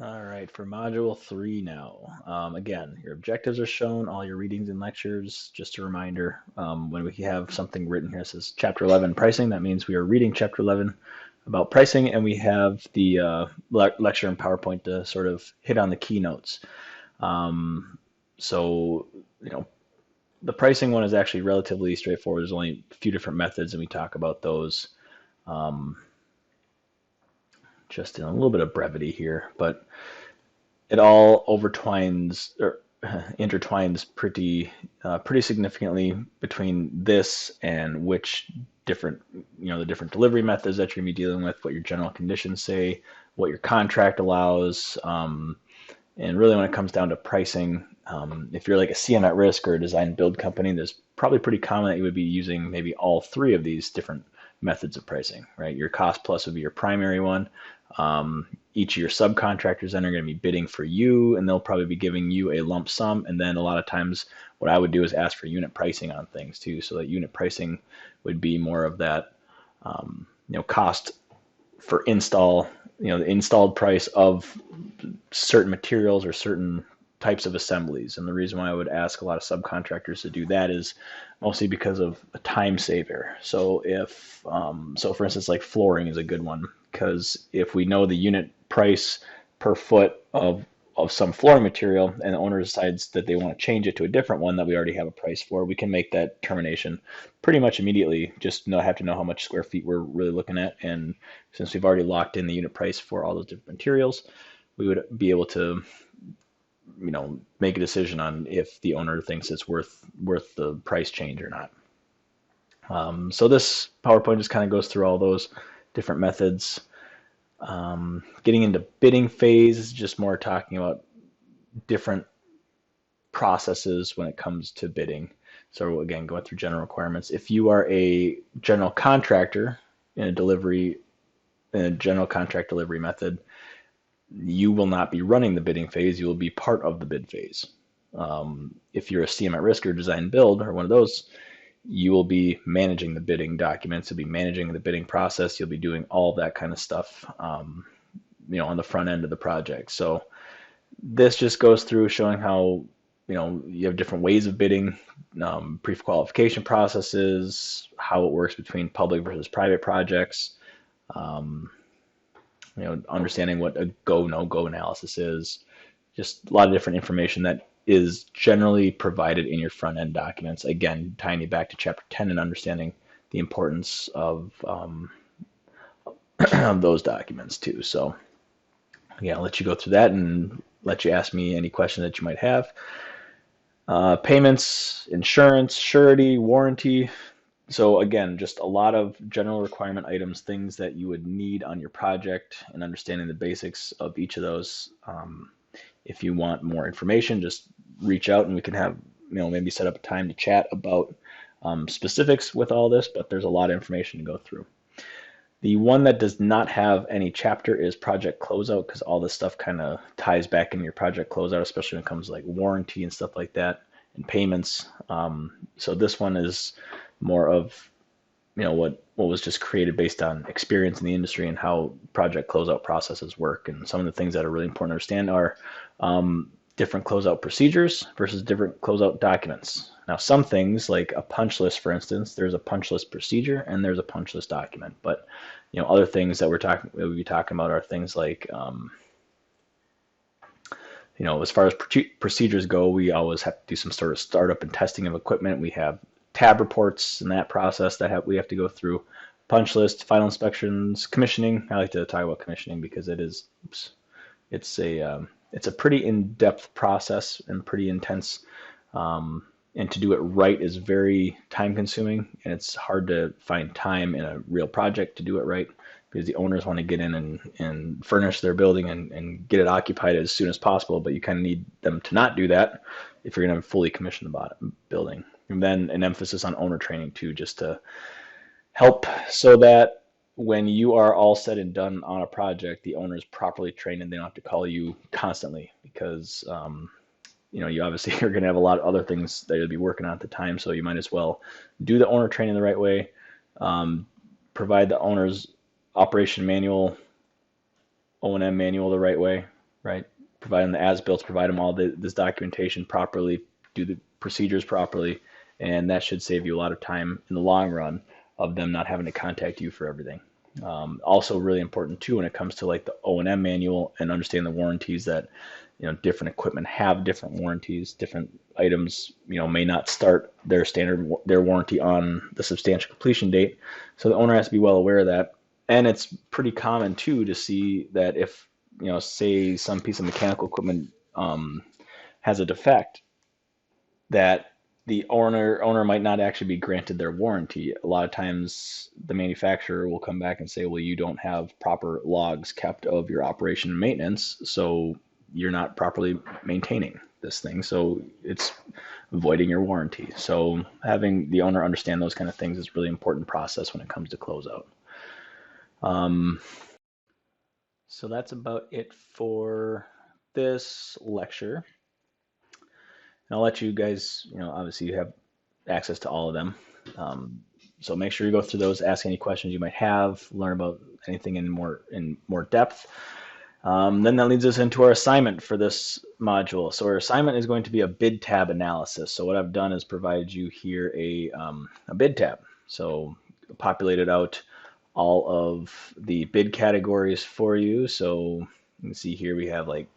All right, for Module 3 now. Again, your objectives are shown, all your readings and lectures. Just a reminder, when we have something written here, it says Chapter 11 Pricing. That means we are reading Chapter 11 about pricing, and we have the lecture and PowerPoint to sort of hit on the keynotes. So, you know, the pricing one is actually relatively straightforward. There's only a few different methods, and we talk about those just in a little bit of brevity here, but it all overtwines or intertwines pretty significantly between this and which different the different delivery methods that you're gonna be dealing with, what your general conditions say, what your contract allows, and really when it comes down to pricing, if you're like a CM at risk or a design build company, there's probably pretty common that you would be using maybe all three of these different methods of pricing, right? Your cost plus would be your primary one. Each of your subcontractors then are going to be bidding for you, and they'll probably be giving you a lump sum. And then a lot of times, what I would do is ask for unit pricing on things too. So that unit pricing would be more of that, cost for install, the installed price of certain materials or certain types of assemblies. And the reason why I would ask a lot of subcontractors to do that is mostly because of a time saver. So so for instance, like flooring is a good one, because if we know the unit price per foot of some flooring material and the owner decides that they want to change it to a different one that we already have a price for, we can make that termination pretty much immediately. Just have to know how much square feet we're really looking at. And since we've already locked in the unit price for all those different materials, we would be able to make a decision on if the owner thinks it's worth the price change or not. So this PowerPoint just kind of goes through all those different methods. Getting into bidding phase is just more talking about different processes when it comes to bidding. So again, going through general requirements. If you are a general contractor in a general contract delivery method, you will not be running the bidding phase. You will be part of the bid phase. If you're a CM at risk or design build or one of those, you will be managing the bidding documents. You'll be managing the bidding process. You'll be doing all that kind of stuff, on the front end of the project. So this just goes through showing how, you have different ways of bidding, pre-qualification processes, how it works between public versus private projects, understanding what a go, no go analysis is, just a lot of different information that is generally provided in your front end documents. Again, tying you back to chapter 10 and understanding the importance of those documents too. So yeah, I'll let you go through that and let you ask me any question that you might have. Payments, insurance, surety, warranty. So again, just a lot of general requirement items, things that you would need on your project, and understanding the basics of each of those. If you want more information, just reach out and we can have, maybe set up a time to chat about specifics with all this, but there's a lot of information to go through. The one that does not have any chapter is project closeout, because all this stuff kind of ties back into your project closeout, especially when it comes to like warranty and stuff like that and payments. So this one is more of, what was just created based on experience in the industry and how project closeout processes work. And some of the things that are really important to understand are different closeout procedures versus different closeout documents. Now, some things like a punch list, for instance, there's a punch list procedure and there's a punch list document. But other things that we'll be talking about are things like, as far as procedures go, we always have to do some sort of startup and testing of equipment. We have tab reports in that process that we have to go through. Punch list, final inspections, commissioning. I like to talk about commissioning because it's a pretty in-depth process and pretty intense. And to do it right is very time consuming, and it's hard to find time in a real project to do it right, because the owners want to get in and furnish their building and get it occupied as soon as possible, but you kind of need them to not do that if you're going to fully commission the building. And then an emphasis on owner training too, just to help so that when you are all said and done on a project, the owner is properly trained and they don't have to call you constantly, because you obviously are going to have a lot of other things that you'll be working on at the time, so you might as well do the owner training the right way, provide the owner's operation manual, O&M manual the right way, right? Provide them the as-built, provide them all this documentation properly, do the procedures properly, and that should save you a lot of time in the long run of them not having to contact you for everything. Also really important too when it comes to like the O&M manual and understand the warranties that different equipment have different warranties. Different items may not start their warranty on the substantial completion date, so the owner has to be well aware of that. And it's pretty common too to see that if say some piece of mechanical equipment has a defect, that the owner might not actually be granted their warranty. A lot of times the manufacturer will come back and say, well, you don't have proper logs kept of your operation and maintenance, so you're not properly maintaining this thing. So it's voiding your warranty. So having the owner understand those kind of things is really important process when it comes to closeout. So that's about it for this lecture. And I'll let you guys, obviously you have access to all of them. So make sure you go through those, ask any questions you might have, learn about anything in more depth. Then that leads us into our assignment for this module. So our assignment is going to be a bid tab analysis. So what I've done is provide you here a bid tab. So populated out all of the bid categories for you. So you can see here we have like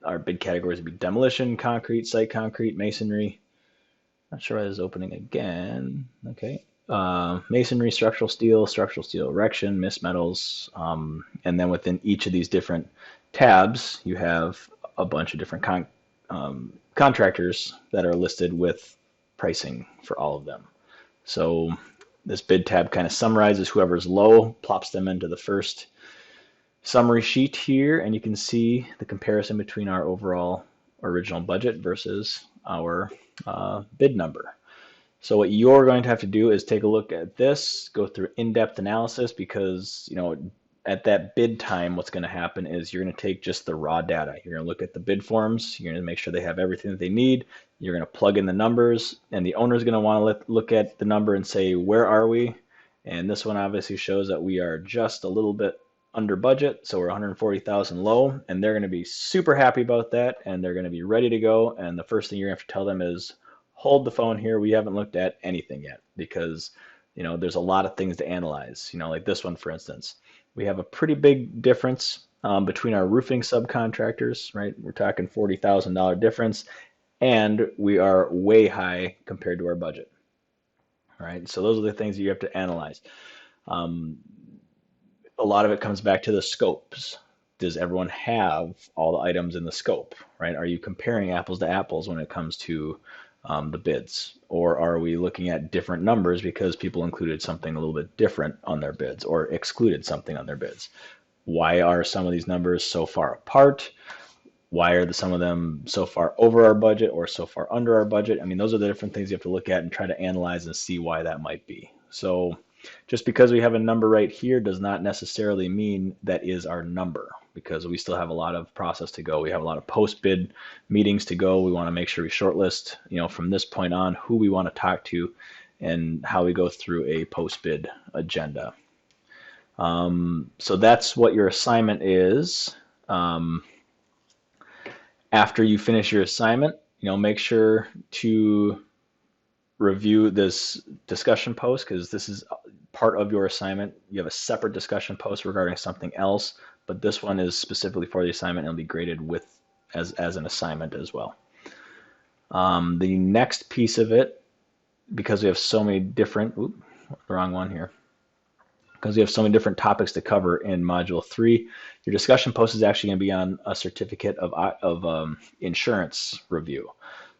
our bid categories would be demolition, concrete, site concrete, masonry. Not sure why this is opening again. Okay. Masonry, structural steel erection, mist metals. And then within each of these different tabs, you have a bunch of different contractors that are listed with pricing for all of them. So this bid tab kind of summarizes whoever's low, plops them into the first summary sheet here, and you can see the comparison between our overall original budget versus our bid number. So what you're going to have to do is take a look at this, go through in-depth analysis, because at that bid time, what's going to happen is you're going to take just the raw data. You're going to look at the bid forms. You're going to make sure they have everything that they need. You're going to plug in the numbers, and the owner is going to want to look at the number and say, where are we? And this one obviously shows that we are just a little bit under budget, so we're 140,000 low, and they're going to be super happy about that, and they're going to be ready to go. And the first thing you're going to have to tell them is, hold the phone here. We haven't looked at anything yet, because there's a lot of things to analyze. Like this one, for instance, we have a pretty big difference between our roofing subcontractors, right? We're talking $40,000 difference, and we are way high compared to our budget, right? So those are the things that you have to analyze. A lot of it comes back to the scopes. Does everyone have all the items in the scope, right? Are you comparing apples to apples when it comes to the bids? Or are we looking at different numbers because people included something a little bit different on their bids or excluded something on their bids? Why are some of these numbers so far apart? Why are some of them so far over our budget or so far under our budget? I mean, those are the different things you have to look at and try to analyze and see why that might be. So just because we have a number right here does not necessarily mean that is our number, because we still have a lot of process to go. We have a lot of post-bid meetings to go. We want to make sure we shortlist, from this point on, who we want to talk to and how we go through a post-bid agenda. So that's what your assignment is. After you finish your assignment, make sure to review this discussion post, because this is part of your assignment. You have a separate discussion post regarding something else, but this one is specifically for the assignment and will be graded as an assignment as well. The next piece of it, because we have so many different, wrong one here. Because we have so many different topics to cover in Module 3, your discussion post is actually going to be on a certificate of insurance review.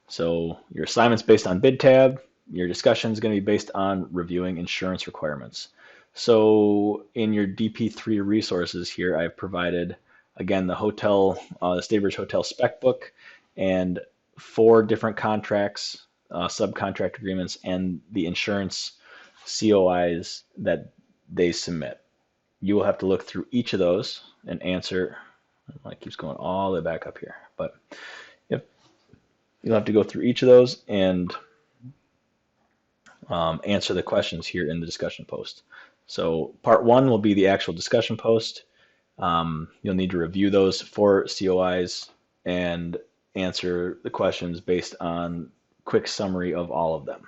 So your assignment's based on bid tab. Your discussion is going to be based on reviewing insurance requirements. So in your DP3 resources here, I've provided, again, the Staybridge Hotel spec book and 4 different contracts, subcontract agreements, and the insurance COIs that they submit. You will have to look through each of those and answer. It keeps going all the way back up here, but you'll have to go through each of those and answer the questions here in the discussion post. So part 1 will be the actual discussion post. You'll need to review those 4 COIs and answer the questions based on quick summary of all of them.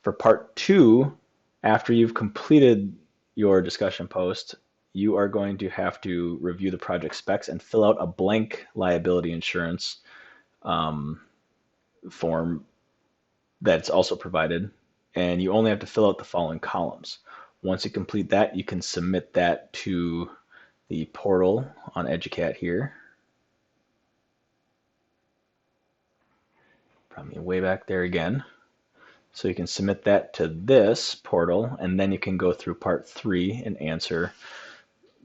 For part 2, after you've completed your discussion post, you are going to have to review the project specs and fill out a blank liability insurance form that's also provided. And you only have to fill out the following columns. Once you complete that, you can submit that to the portal on Educat here. Probably way back there again. So you can submit that to this portal, and then you can go through part 3 and answer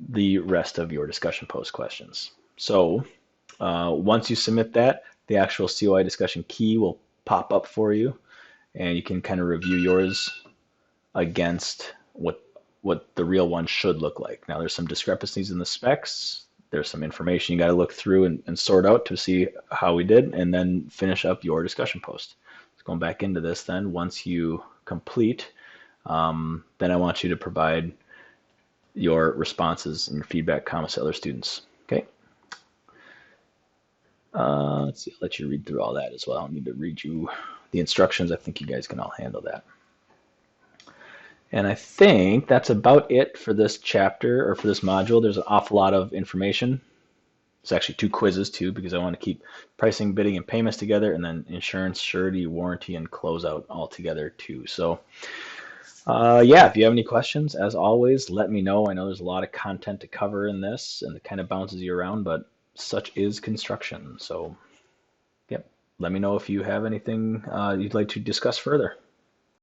the rest of your discussion post questions. So once you submit that, the actual COI discussion key will pop up for you, and you can kind of review yours against what the real one should look like. Now there's some discrepancies in the specs. There's some information you got to look through and sort out to see how we did, and then finish up your discussion post. So going back into this then, once you complete, then I want you to provide your responses and your feedback comments to other students. Okay. Let's see, I'll let you read through all that as well. I don't need to read you the instructions. I think you guys can all handle that. And I think that's about it for this chapter or for this module. There's an awful lot of information. It's actually 2 quizzes too, because I want to keep pricing, bidding, and payments together, and then insurance, surety, warranty, and closeout all together too. So yeah, if you have any questions, as always, let me know. I know there's a lot of content to cover in this, and it kind of bounces you around, but such is construction. So yep, let me know if you have anything you'd like to discuss further.